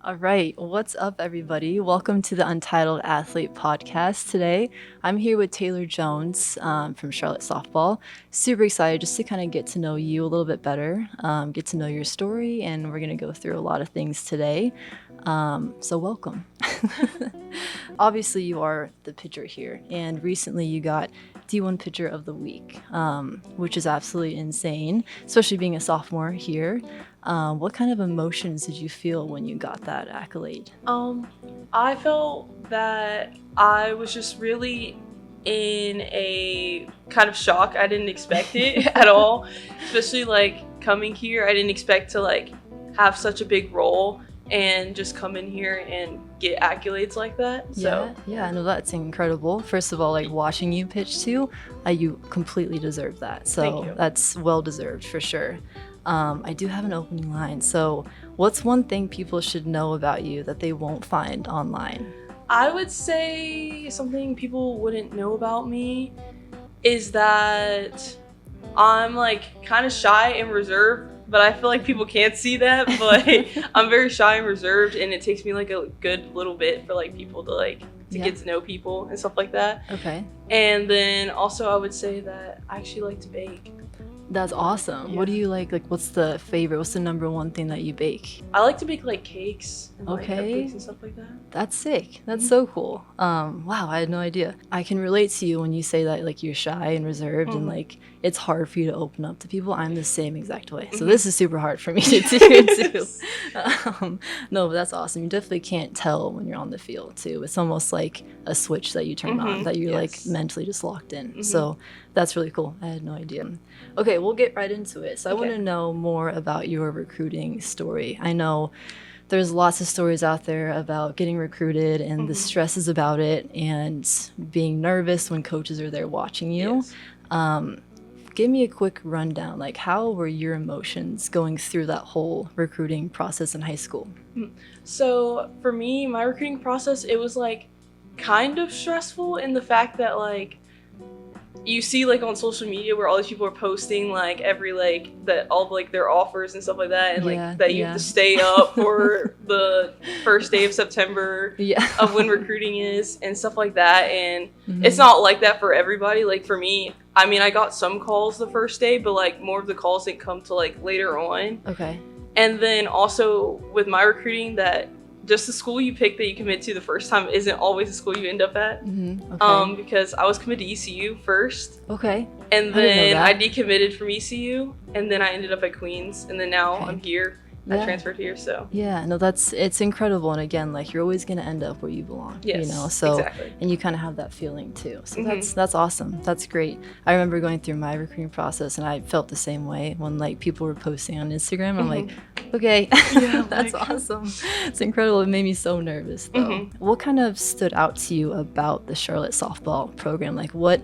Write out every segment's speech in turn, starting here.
All right, what's up, everybody? Welcome to the Untitled Athlete podcast. Today, I'm here with Taylor Jones from Charlotte Softball. Super excited just to kind of get to know you a little bit better, get to know your story, and we're going to go through a lot of things today. So welcome. Obviously, you are the pitcher here, and recently you got D1 Pitcher of the Week, which is absolutely insane, especially being a sophomore here. What kind of emotions did you feel when you got that accolade? I felt that I was just really in a kind of shock. I didn't expect it at all, especially like coming here. I didn't expect to like have such a big role and just come in here and get accolades like that. Yeah, no, that's incredible. First of all, like watching you pitch too, you completely deserve that. So that's well deserved for sure. I do have an opening line. So what's one thing people should know about you that they won't find online? I would say something people wouldn't know about me is that I'm like kind of shy and reserved, but I feel like people can't see that, but I'm very shy and reserved, and it takes me like a good little bit for like people to get to know people and stuff like that. Okay. And then also I would say that I actually like to bake. That's awesome. Yeah. What do you like what's the favorite? What's the number one thing that you bake? I like to bake like cakes and okay. like cupcakes and stuff like that. That's sick. That's so cool. Wow, I had no idea. I can relate to you when you say that like you're shy and reserved and like it's hard for you to open up to people. I'm the same exact way. So this is super hard for me to do too. No, but that's awesome. You definitely can't tell when you're on the field too. It's almost like a switch that you turn on that you're like mentally just locked in. So that's really cool. I had no idea. Okay, we'll get right into it. So I want to know more about your recruiting story. I know there's lots of stories out there about getting recruited and the stresses about it and being nervous when coaches are there watching you. Give me a quick rundown. Like, how were your emotions going through that whole recruiting process in high school? So for me, my recruiting process, it was like kind of stressful in the fact that like you see like on social media where all these people are posting like every like that all like their offers and stuff like that, and like that you have to stay up for the first day of September of when recruiting is and stuff like that. And it's not like that for everybody. Like for me, I mean, I got some calls the first day, but like more of the calls didn't come to like later on. Okay. And then also with my recruiting, that just the school you pick that you commit to the first time isn't always the school you end up at. Okay. Because I was committed to ECU first. Okay. And then I decommitted from ECU, and then I ended up at Queens, and then now I'm here. I transferred here, so. Yeah, no, it's incredible. And again, like you're always going to end up where you belong, yes, you know? So, exactly. And you kind of have that feeling too. So that's awesome. That's great. I remember going through my recruiting process and I felt the same way when like people were posting on Instagram. I'm like, okay, that's awesome. It's incredible. It made me so nervous though. What kind of stood out to you about the Charlotte softball program? Like what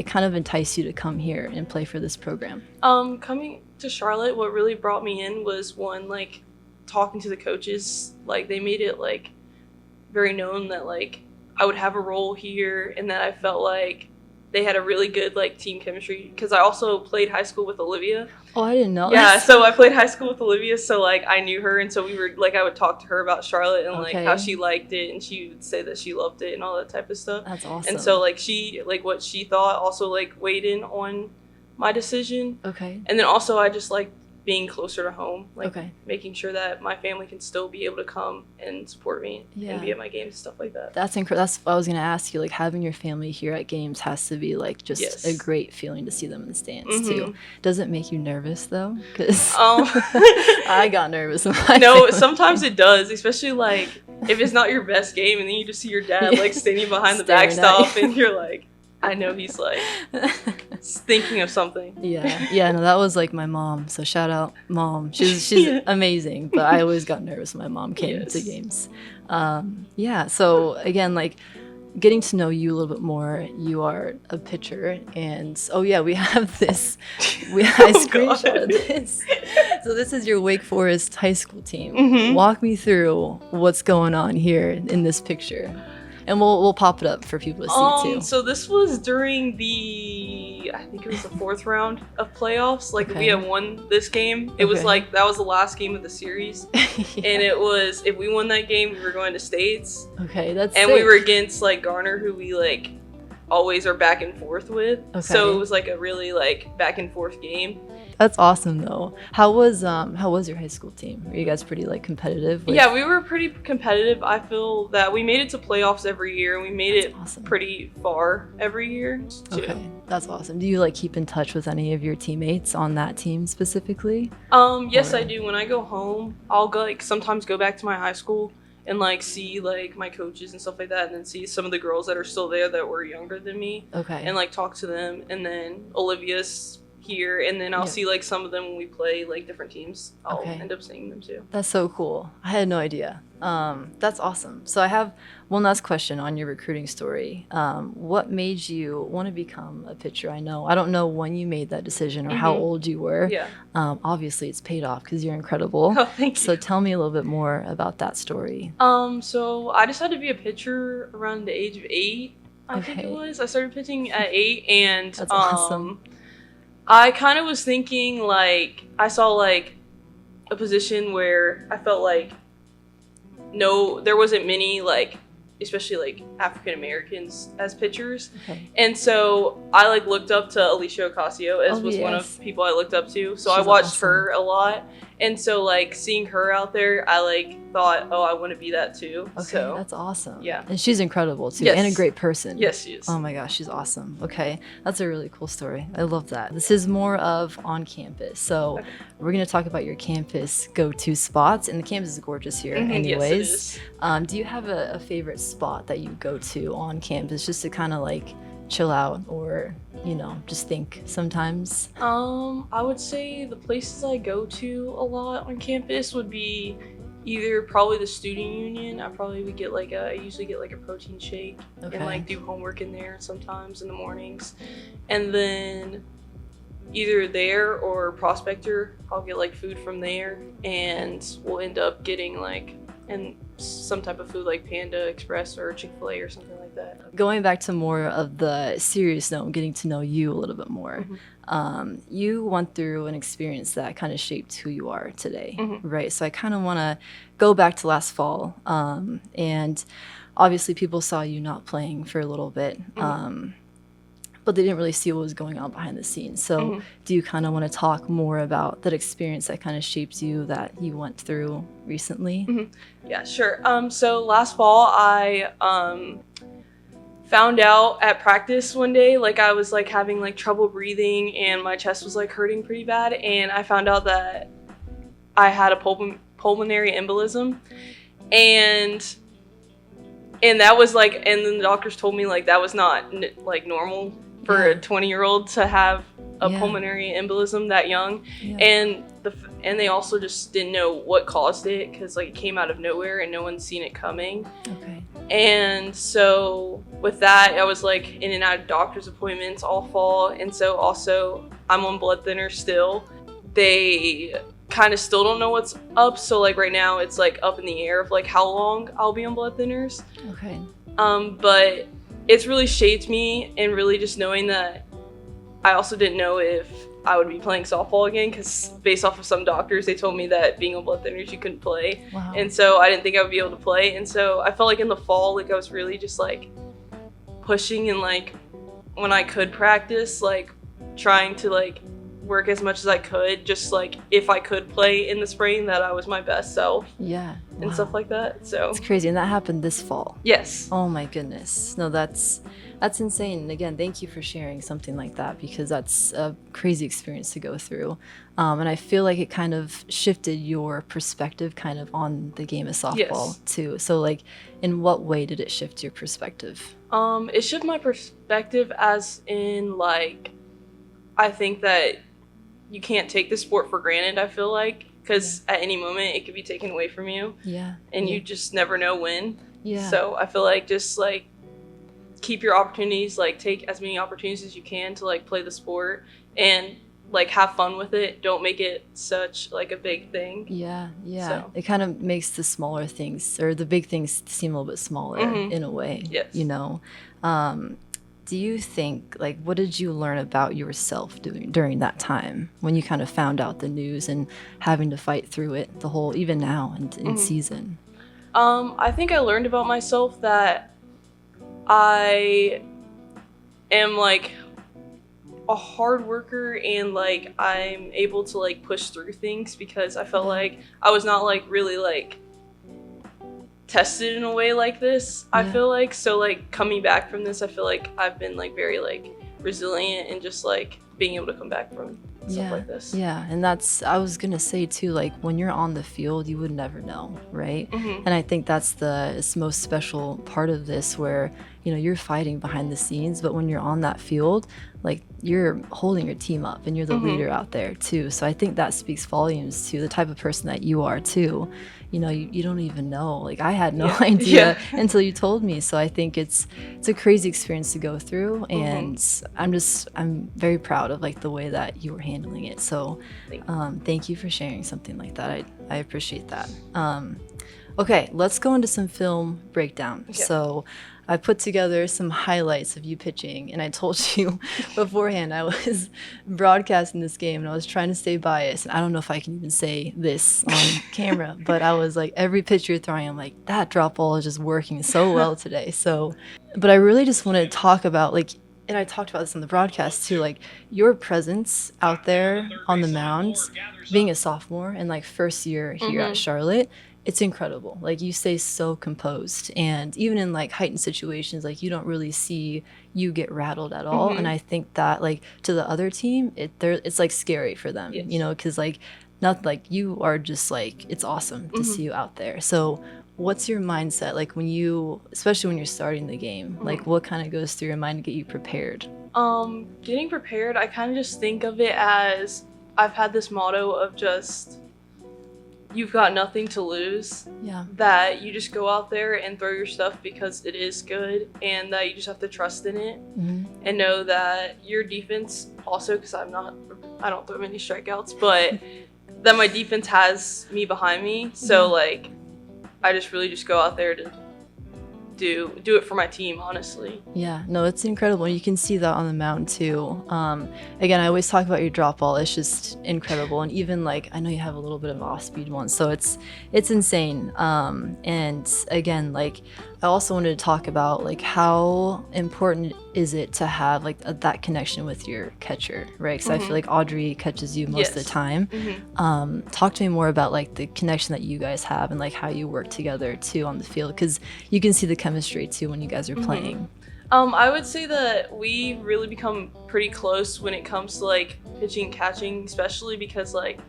kind of enticed you to come here and play for this program? Coming to Charlotte, what really brought me in was one, like talking to the coaches. Like they made it like very known that like I would have a role here, and that I felt like they had a really good like team chemistry, because I also played high school with Olivia. Oh, I didn't know. Yeah, so I played high school with Olivia, so like I knew her, and so we were like I would talk to her about Charlotte and like how she liked it, and she would say that she loved it and all that type of stuff. That's awesome. And so like she like what she thought also like weighed in on my decision. Okay. And then also I just like being closer to home, like making sure that my family can still be able to come and support me and be at my games and stuff like that. That's incredible. That's what I was going to ask you. Like having your family here at games has to be like just a great feeling to see them in the stands too. Does it make you nervous though? Because I got nervous. No, sometimes it does, especially like if it's not your best game and then you just see your dad like standing behind the backstop and you're like, I know he's like thinking of something. Yeah. No, that was like my mom. So shout out, Mom. She's amazing. But I always got nervous when my mom came to games. So again, like getting to know you a little bit more. You are a pitcher, and we have this. I screenshot this. So this is your Wake Forest high school team. Walk me through what's going on here in this picture. And we'll pop it up for people to see too. So this was during I think it was the 4th round of playoffs. Like we had won this game. It was like that was the last game of the series, Yeah. and it was if we won that game, we were going to states. Okay, that's and sick. we were against like Garner, who we like always are back and forth with. Okay. So it was like a really like back and forth game. That's awesome though. How was your high school team? Were you guys pretty like competitive? Yeah, we were pretty competitive. I feel that we made it to playoffs every year, and we made it awesome. Pretty far every year too. Okay, that's awesome. Do you like keep in touch with any of your teammates on that team specifically? Yes, I do. When I go home, I'll go like sometimes go back to my high school and like see like my coaches and stuff like that, and then see some of the girls that are still there that were younger than me. Okay. And like talk to them, and then Olivia's here, and then I'll see like some of them when we play like different teams. I'll end up seeing them too. That's so cool. I had no idea. That's awesome. So I have one last question on your recruiting story. What made you want to become a pitcher? I don't know when you made that decision or how old you were. Yeah. Obviously it's paid off because you're incredible. Oh, thank you. So tell me a little bit more about that story. So I decided to be a pitcher around the age of 8. I think it was. I started pitching at 8, and that's awesome. I kind of was thinking, like, I saw, like, a position where I felt like there wasn't many, like, especially, like, African Americans as pitchers. Okay. And so I, like, looked up to Alicia Ocasio as was one of the people I looked up to. So I watched her a lot. And so, like, seeing her out there, I, like, thought, oh, I want to be that too. Okay, so, that's awesome. Yeah. And she's incredible too, yes. and a great person. Yes, she is. Oh my gosh, she's awesome. Okay, that's a really cool story. I love that. This is more of on campus. So we're going to talk about your campus go-to spots, and the campus is gorgeous here anyways. Yes, it is. Do you have a favorite spot that you go to on campus just to kind of like chill out or, just think sometimes? I would say the places I go to a lot on campus would be either probably the student union. I usually get like a protein shake and like do homework in there sometimes in the mornings. And then either there or Prospector, I'll get like food from there, and we'll end up getting like some type of food like Panda Express or Chick-fil-A or something like that. Going back to more of the serious note, getting to know you a little bit more. You went through an experience that kind of shaped who you are today, right? So I kind of want to go back to last fall, and obviously people saw you not playing for a little bit, but they didn't really see what was going on behind the scenes. So do you kind of want to talk more about that experience that kind of shaped you, that you went through recently? Yeah, sure. So last fall, I found out at practice one day, like I was like having like trouble breathing and my chest was like hurting pretty bad, and I found out that I had a pulmonary embolism, and that was like, and then the doctors told me like that was not like normal for a 20-year-old to have a pulmonary embolism that young, and they also just didn't know what caused it because like it came out of nowhere and no one's seen it coming. And so with that, I was like in and out of doctor's appointments all fall, and so also I'm on blood thinners still. They kind of still don't know what's up, so like right now it's like up in the air of like how long I'll be on blood thinners. But it's really shaped me, and really just knowing that I also didn't know if I would be playing softball again, because based off of some doctors, they told me that being on blood thinners you couldn't play. And so I didn't think I would be able to play, and so I felt like in the fall, like I was really just like pushing, and like when I could practice, like trying to like work as much as I could, just like if I could play in the spring, that I was my best self. And stuff like that. So it's crazy. And that happened this fall? Yes. Oh my goodness. No, that's insane. And again, thank you for sharing something like that, because that's a crazy experience to go through. And I feel like it kind of shifted your perspective kind of on the game of softball too. So like, in what way did it shift your perspective? It shifted my perspective as in like, I think that you can't take the sport for granted, I feel like, because at any moment it could be taken away from you. And you just never know when. So I feel like just like keep your opportunities, like take as many opportunities as you can to like play the sport. And like have fun with it. Don't make it such like a big thing. Yeah. So. It kind of makes the smaller things or the big things seem a little bit smaller in a way. Yes. You know. Do you think, like, what did you learn about yourself doing during that time when you kind of found out the news and having to fight through it the whole, even now in season? I think I learned about myself that I am like a hard worker and like I'm able to like push through things because I felt like I was not like really like tested in a way like this. I feel like so like coming back from this, I feel like I've been like very like resilient and just like being able to come back from stuff like this. Yeah, and that's, I was gonna say too, like when you're on the field, you would never know, right? And I think that's the most special part of this, where you know you're fighting behind the scenes, but when you're on that field, like you're holding your team up and you're the leader out there too. So I think that speaks volumes to the type of person that you are too. You know, you don't even know. Like I had no idea until you told me. So I think it's a crazy experience to go through, and I'm very proud of like the way that you were handling it. So thank you for sharing something like that. I appreciate that. Okay, let's go into some film breakdown. So I put together some highlights of you pitching, and I told you beforehand I was broadcasting this game and I was trying to stay biased. And I don't know if I can even say this on camera, but I was like, every pitch you're throwing, I'm like, that drop ball is just working so well today. So, but I really just want to talk about like, and I talked about this on the broadcast too, like your presence out there on the mound, being a sophomore and like first year here at Charlotte. It's incredible. Like you stay so composed, and even in like heightened situations, like you don't really see you get rattled at all. And I think that like to the other team, it's like scary for them, you know, because like not like you are just like, it's awesome to see you out there. So what's your mindset like when you, especially when you're starting the game, like what kind of goes through your mind to get you prepared? Getting prepared, I kind of just think of it as I've had this motto of just, you've got nothing to lose. That you just go out there and throw your stuff because it is good, and that you just have to trust in it and know that your defense also, because I don't throw many strikeouts, but that my defense has me behind me. So like I just really just go out there to do it for my team, honestly. Yeah, no, it's incredible. You can see that on the mound too. Again, I always talk about your drop ball. It's just incredible. And even like, I know you have a little bit of off-speed one, so it's insane. And again, like I also wanted to talk about like how important is it to have like that connection with your catcher, right? Because I feel like Audrey catches you most of the time. Talk to me more about like the connection that you guys have and like how you work together too on the field, because you can see the chemistry too when you guys are playing. I would say that we really become pretty close when it comes to like pitching and catching, especially because like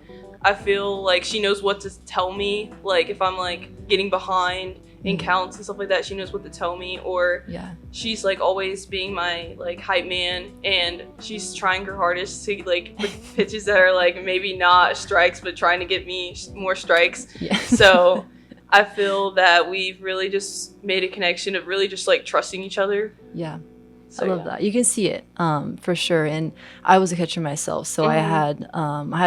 I feel like she knows what to tell me. Like if I'm like getting behind in counts and stuff like that, she knows what to tell me. Or she's like always being my like hype man, and she's trying her hardest to like with pitches that are like maybe not strikes but trying to get me more strikes. So I feel that we've really just made a connection of really just like trusting each other. So, I love that. You can see it for sure. And I was a catcher myself, so I had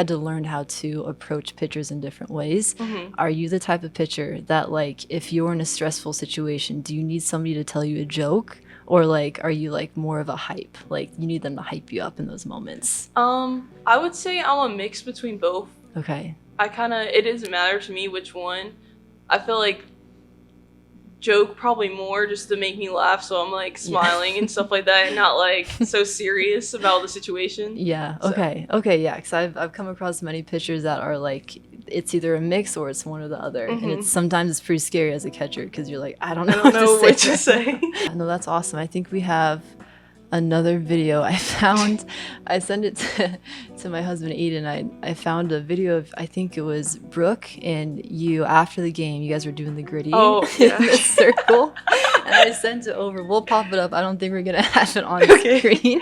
to learn how to approach pitchers in different ways. Are you the type of pitcher that like if you're in a stressful situation, do you need somebody to tell you a joke, or like are you like more of a hype? Like you need them to hype you up in those moments? I would say I'm a mix between both. Okay. It doesn't matter to me which one. I feel like joke probably more just to make me laugh, so I'm like smiling and stuff like that, and not like so serious about the situation. Okay, yeah, because I've come across many pitchers that are like, it's either a mix or it's one or the other, and sometimes it's pretty scary as a catcher because you're like, I don't know what to say. No, that's awesome. I think we have another video I found. I sent it to my husband Eden. I found a video of, I think it was Brooke and you after the game. You guys were doing the gritty in the circle, and I sent it over. We'll pop it up. I don't think we're gonna have it on the screen,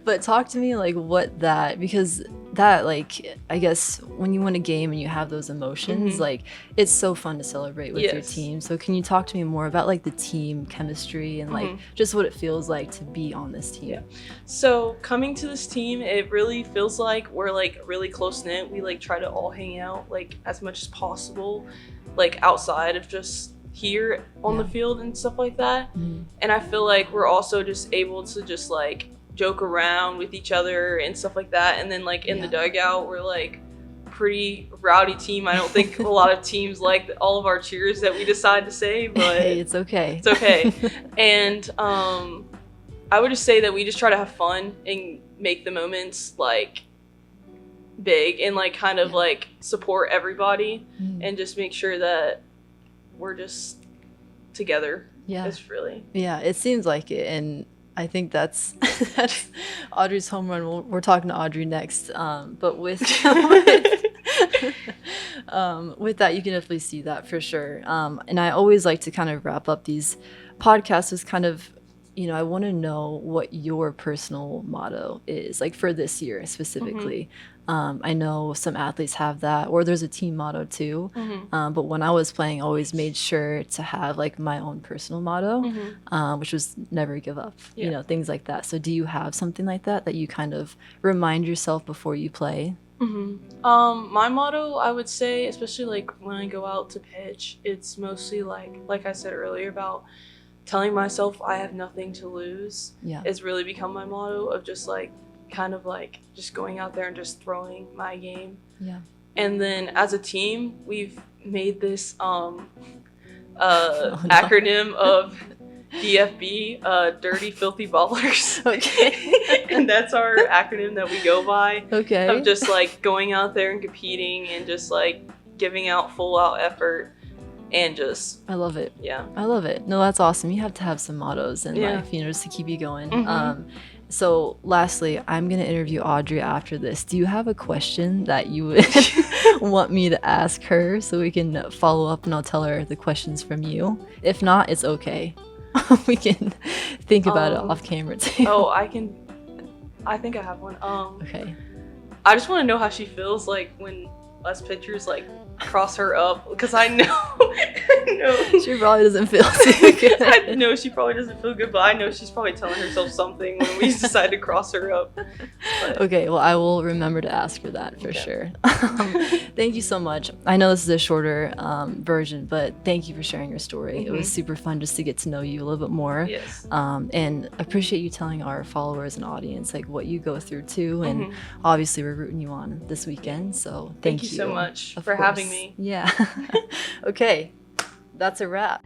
but talk to me like what that, because that, like, I guess when you win a game and you have those emotions, like, it's so fun to celebrate with your team. So can you talk to me more about like the team chemistry and like just what it feels like to be on this team? So coming to this team, it really feels like we're like really close knit. We like try to all hang out like as much as possible, like outside of just here on the field and stuff like that. And I feel like we're also just able to just like joke around with each other and stuff like that. And then like in the dugout, we're like pretty rowdy team. I don't think a lot of teams like all of our cheers that we decide to say, but hey, it's okay. It's okay. And I would just say that we just try to have fun and make the moments like big and like kind of like support everybody and just make sure that we're just together. It's really. Yeah, it seems like it. And I think that's Audrey's home run. We're talking to Audrey next. But with with that, you can definitely see that for sure. And I always like to kind of wrap up these podcasts with kind of, you know, I want to know what your personal motto is, like for this year specifically. I know some athletes have that, or there's a team motto too. But when I was playing, I always made sure to have like my own personal motto, which was never give up, you know, things like that. So do you have something like that that you kind of remind yourself before you play? My motto, I would say, especially like when I go out to pitch, it's mostly like I said earlier, about telling myself I have nothing to lose. It's really become my motto of just like kind of like just going out there and just throwing my game. And then as a team, we've made this acronym of DFB, Dirty Filthy Ballers. And that's our acronym that we go by. Of just like going out there and competing and just like giving out full out effort. And just I love it. I love it. No, that's awesome. You have to have some mottos in life, you know, just to keep you going. So lastly, I'm gonna interview Audrey after this. Do you have a question that you would want me to ask her so we can follow up and I'll tell her the questions from you? If not, it's okay. We can think about it off camera too. I think I have one. Okay. I just want to know how she feels like when us pitchers like cross her up, because I know she probably doesn't feel too good. I know she probably doesn't feel good, but I know she's probably telling herself something when we decide to cross her up. But. Okay, well, I will remember to ask her that for sure. Thank you so much. I know this is a shorter version, but thank you for sharing your story. It was super fun just to get to know you a little bit more. And appreciate you telling our followers and audience like what you go through too. And obviously we're rooting you on this weekend, so thank you so much for having me. Okay, that's a wrap.